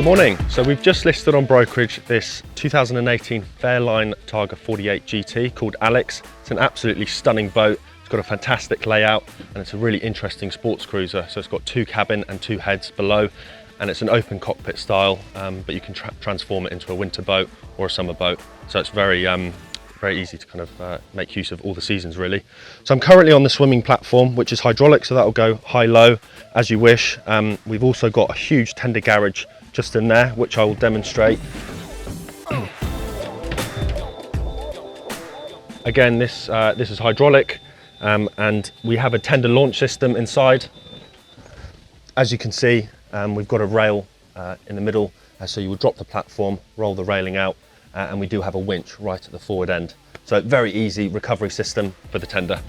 Good morning. So we've just listed on brokerage this 2018 Fairline Targa 48 GT called Alex. It's an absolutely stunning boat. It's got a fantastic layout and it's a really interesting sports cruiser. So it's got 2 cabin and 2 heads below, and it's an open cockpit style, but you can transform it into a winter boat or a summer boat. So it's very easy to kind of make use of all the seasons really. So I'm currently on the swimming platform, which is hydraulic, so that'll go high-low as you wish. We've also got a huge tender garage just in there, which I will demonstrate. Again, this is hydraulic, and we have a tender launch system inside. As you can see, we've got a rail in the middle, so you would drop the platform, roll the railing out, and we do have a winch right at the forward end. So very easy recovery system for the tender.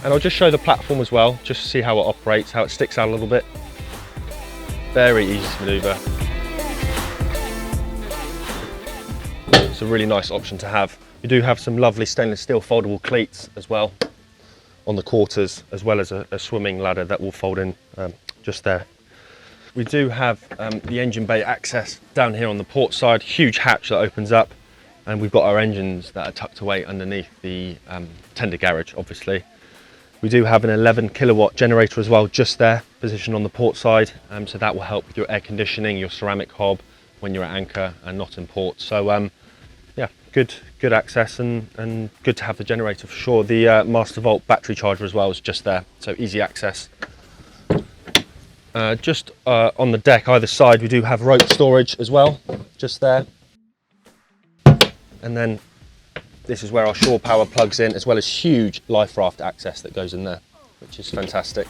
And I'll just show the platform as well, just to see how it operates, how it sticks out a little bit. Very easy to manoeuvre. It's a really nice option to have. We do have some lovely stainless steel foldable cleats as well on the quarters, as well as a swimming ladder that will fold in just there. We do have the engine bay access down here on the port side, huge hatch that opens up, and we've got our engines that are tucked away underneath the tender garage, obviously. We do have an 11 kilowatt generator as well, just there, positioned on the port side, so that will help with your air conditioning, your ceramic hob when you're at anchor and not in port. So yeah, good access and good to have the generator for sure. The Master Volt battery charger as well is just there, so easy access. Just on the deck either side we do have rope storage as well, just there. And then this is where our shore power plugs in, as well as huge life raft access that goes in there, which is fantastic.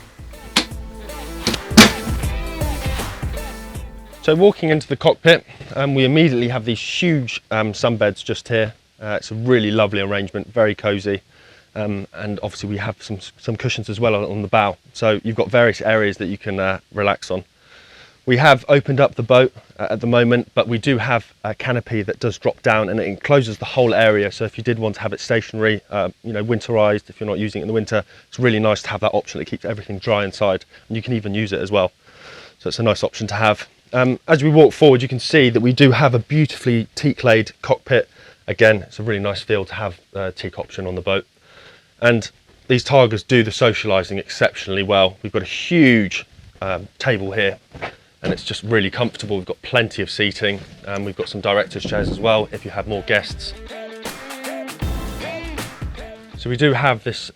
So walking into the cockpit, we immediately have these huge sunbeds just here. It's a really lovely arrangement, very cosy. And obviously we have some cushions as well on the bow, so you've got various areas that you can relax on. We have opened up the boat at the moment, but we do have a canopy that does drop down and it encloses the whole area, so if you did want to have it stationary, you know, winterized, if you're not using it in the winter, it's really nice to have that option. It keeps everything dry inside, and you can even use it as well, so it's a nice option to have. As we walk forward, you can see that we do have a beautifully teak laid cockpit. Again, it's a really nice feel to have a teak option on the boat. And these Targas do the socialising exceptionally well. We've got a huge table here, and it's just really comfortable. We've got plenty of seating, and we've got some director's chairs as well if you have more guests. So we do have this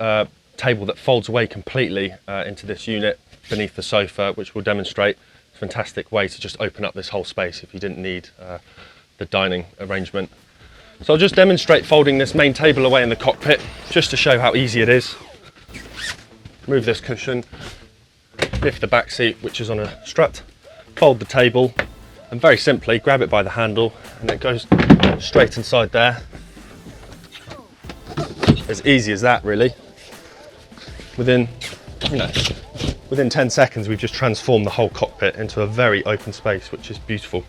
table that folds away completely into this unit beneath the sofa, which we'll demonstrate. It's a fantastic way to just open up this whole space if you didn't need the dining arrangement. So I'll just demonstrate folding this main table away in the cockpit, just to show how easy it is. Move this cushion, lift the back seat, which is on a strut, fold the table, and very simply grab it by the handle, and it goes straight inside there. As easy as that, really. Within 10 seconds, we've just transformed the whole cockpit into a very open space, which is beautiful.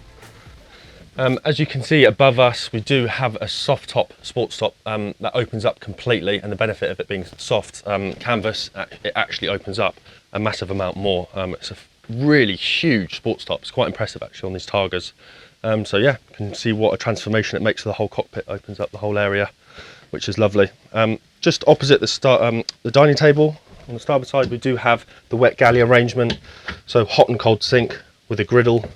As you can see above us, we do have a soft top, sports top, that opens up completely, and the benefit of it being soft canvas, it actually opens up a massive amount more. It's a really huge sports top. It's quite impressive actually on these Targas. So yeah, you can see what a transformation it makes to the whole cockpit. Opens up the whole area, which is lovely. Just opposite the dining table on the starboard side, we do have the wet galley arrangement, so hot and cold sink with a griddle.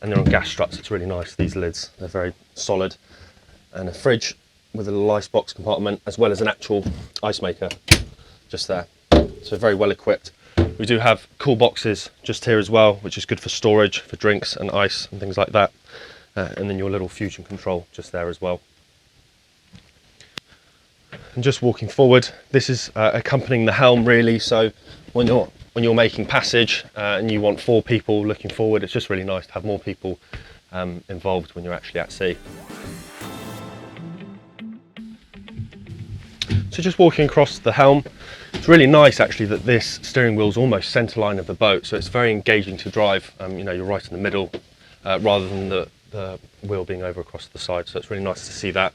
And they're on gas struts. It's really nice, these lids, they're very solid. And a fridge with a little ice box compartment, as well as an actual ice maker just there. So very well equipped. We do have cool boxes just here as well, which is good for storage, for drinks and ice and things like that. And then your little fusion control just there as well. And just walking forward, this is accompanying the Helm really, so when you're making passage and you want 4 people looking forward, it's just really nice to have more people involved when you're actually at sea. So just walking across the Helm, it's really nice actually that this steering wheel is almost centre line of the boat, so it's very engaging to drive. You know, you're right in the middle rather than the wheel being over across the side, so it's really nice to see that.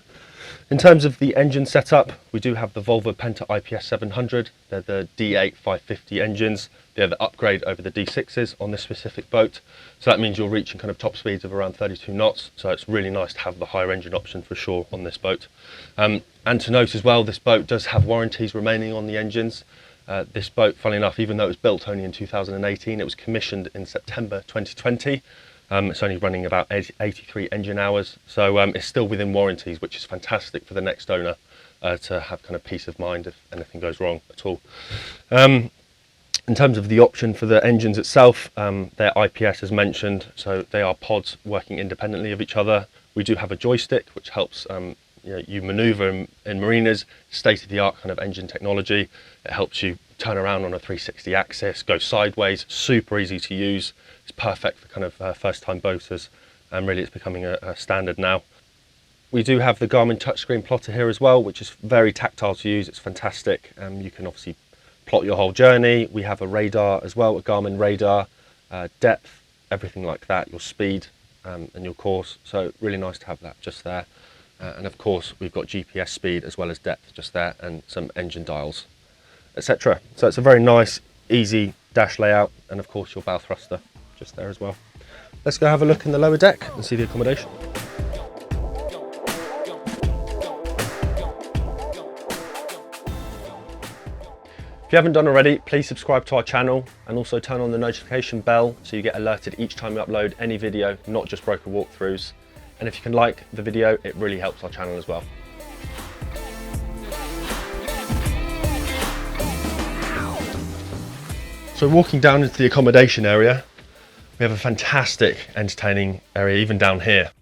In terms of the engine setup, we do have the Volvo Penta IPS 700. They're the D8 550 engines. They're the upgrade over the D6s on this specific boat. So that means you're reaching kind of top speeds of around 32 knots. So it's really nice to have the higher engine option for sure on this boat. And to note as well, this boat does have warranties remaining on the engines. This boat, funnily enough, even though it was built only in 2018, it was commissioned in September 2020. It's only running about 83 engine hours, so it's still within warranties, which is fantastic for the next owner to have kind of peace of mind if anything goes wrong at all. In terms of the option for the engines itself, they're IPS as mentioned, so they are pods working independently of each other. We do have a joystick which helps you manoeuvre in marinas, state-of-the-art kind of engine technology. It helps you turn around on a 360 axis, go sideways, super easy to use. It's perfect for kind of first-time boaters, and really it's becoming a standard now. We do have the Garmin touchscreen plotter here as well, which is very tactile to use. It's fantastic. You can obviously plot your whole journey. We have a radar as well, a Garmin radar, depth, everything like that, your speed and your course. So really nice to have that just there. And of course, we've got GPS speed as well as depth just there, and some engine dials, etc. So it's a very nice, easy dash layout, and of course your bow thruster just there as well. Let's go have a look in the lower deck and see the accommodation. If you haven't done already, please subscribe to our channel and also turn on the notification bell so you get alerted each time we upload any video, not just broker walkthroughs. And if you can like the video, it really helps our channel as well. So walking down into the accommodation area, we have a fantastic entertaining area even down here.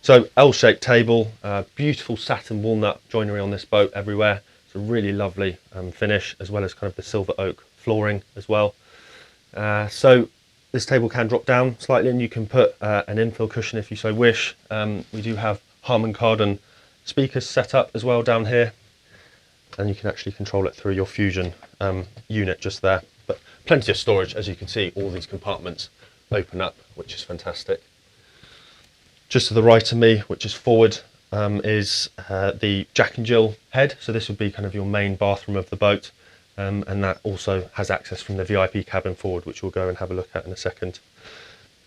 So L-shaped table, beautiful satin walnut joinery on this boat everywhere. It's a really lovely finish, as well as kind of the silver oak flooring as well. So this table can drop down slightly and you can put an infill cushion if you so wish. We do have Harman Kardon speakers set up as well down here, and you can actually control it through your Fusion unit just there. But plenty of storage, as you can see, all these compartments open up, which is fantastic. Just to the right of me, which is forward, is the Jack and Jill head. So this would be kind of your main bathroom of the boat. And that also has access from the VIP cabin forward, which we'll go and have a look at in a second.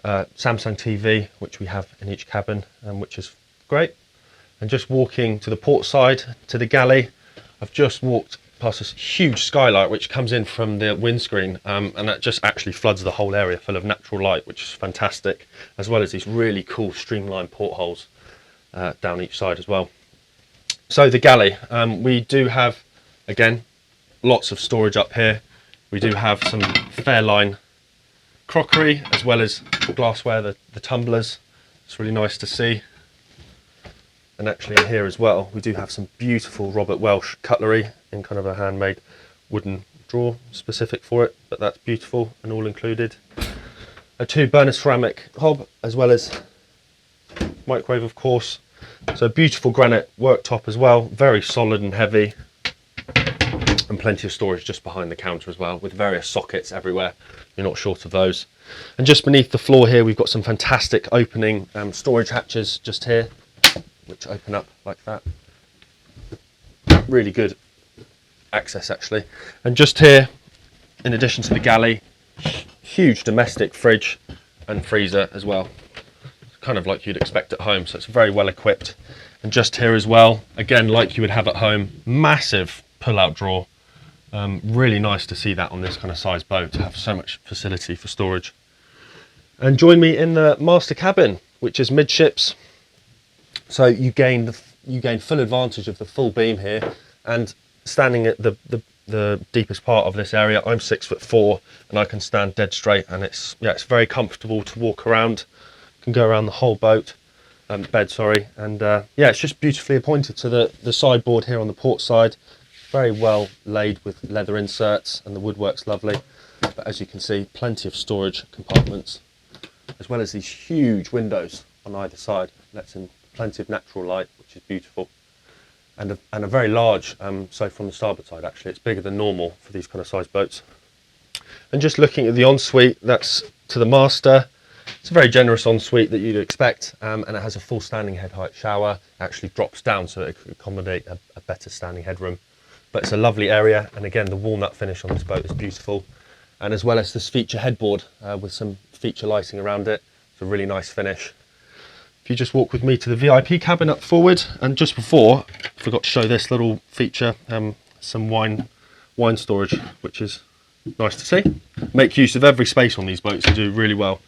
Samsung TV, which we have in each cabin, which is great. And just walking to the port side, to the galley, I've just walked past this huge skylight which comes in from the windscreen, and that just actually floods the whole area full of natural light, which is fantastic, as well as these really cool streamlined portholes down each side as well. So the galley, we do have, again, lots of storage up here. We do have some Fairline crockery as well as glassware, the tumblers. It's really nice to see. And actually in here as well, we do have some beautiful Robert Welch cutlery in kind of a handmade wooden drawer specific for it, but that's beautiful and all included. A 2-burner ceramic hob as well as microwave, of course. So beautiful granite worktop as well, very solid and heavy. And plenty of storage just behind the counter as well, with various sockets everywhere. You're not short of those. And just beneath the floor here, we've got some fantastic opening storage hatches just here, which open up like that. Really good access actually. And just here, in addition to the galley, huge domestic fridge and freezer as well. Kind of like you'd expect at home, so it's very well equipped. And just here as well, again, like you would have at home, massive pull-out drawer. Really nice to see that on this kind of size boat, to have so much facility for storage. And join me in the master cabin, which is midships. So you gain full advantage of the full beam here, and standing at the deepest part of this area, I'm 6'4", and I can stand dead straight, and it's very comfortable to walk around. Can go around the whole boat, bed, sorry, and it's just beautifully appointed to the sideboard here on the port side. Very well laid with leather inserts, and the woodwork's lovely. But as you can see, plenty of storage compartments, as well as these huge windows on either side. Lets in plenty of natural light, which is beautiful. And a very large sofa on the starboard side, actually. It's bigger than normal for these kind of size boats. And just looking at the ensuite, that's to the master. It's a very generous ensuite that you'd expect, and it has a full standing head height shower. It actually drops down so it could accommodate a better standing headroom. But it's a lovely area, and again, the walnut finish on this boat is beautiful. And as well as this feature headboard with some feature lighting around it, it's a really nice finish. If you just walk with me to the VIP cabin up forward, and just before, I forgot to show this little feature, some wine storage, which is nice to see. Make use of every space on these boats and do really well.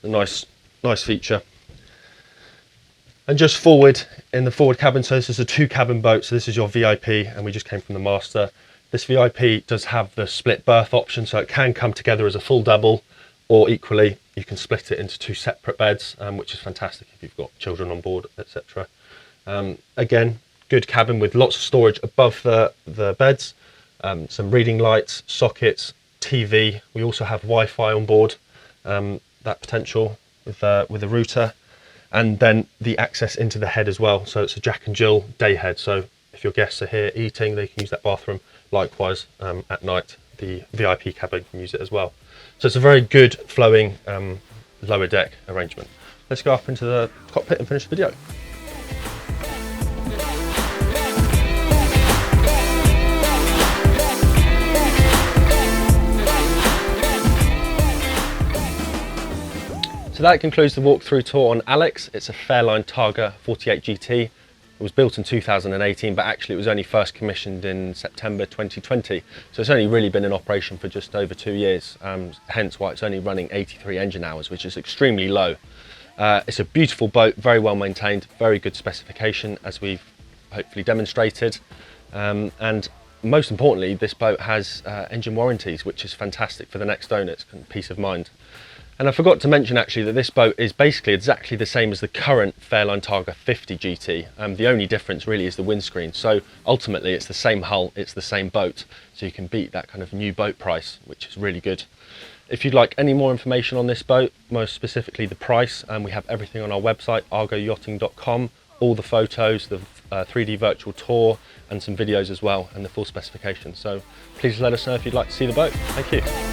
A nice feature. And just forward in the forward cabin, so this is a 2-cabin boat, so this is your VIP, and we just came from the master. This VIP does have the split berth option, so it can come together as a full double, or equally you can split it into 2 separate beds, which is fantastic if you've got children on board, etc. Again, good cabin with lots of storage above the beds, some reading lights, sockets, TV. We also have Wi-Fi on board, that potential with a router, and then the access into the head as well. So it's a Jack and Jill day head, so if your guests are here eating, they can use that bathroom. Likewise, at night, the VIP cabin can use it as well. So it's a very good flowing lower deck arrangement. Let's go up into the cockpit and finish the video. So that concludes the walkthrough tour on Alex. It's a Fairline Targa 48 GT. It was built in 2018, but actually it was only first commissioned in September 2020. So it's only really been in operation for just over 2 years, hence why it's only running 83 engine hours, which is extremely low. It's a beautiful boat, very well maintained, very good specification, as we've hopefully demonstrated. And most importantly, this boat has engine warranties, which is fantastic for the next owner. It's peace of mind. And I forgot to mention actually that this boat is basically exactly the same as the current Fairline Targa 50 GT. The only difference really is the windscreen. So ultimately it's the same hull, it's the same boat. So you can beat that kind of new boat price, which is really good. If you'd like any more information on this boat, most specifically the price, we have everything on our website, argoyachting.com, all the photos, the 3D virtual tour, and some videos as well, and the full specification. So please let us know if you'd like to see the boat. Thank you.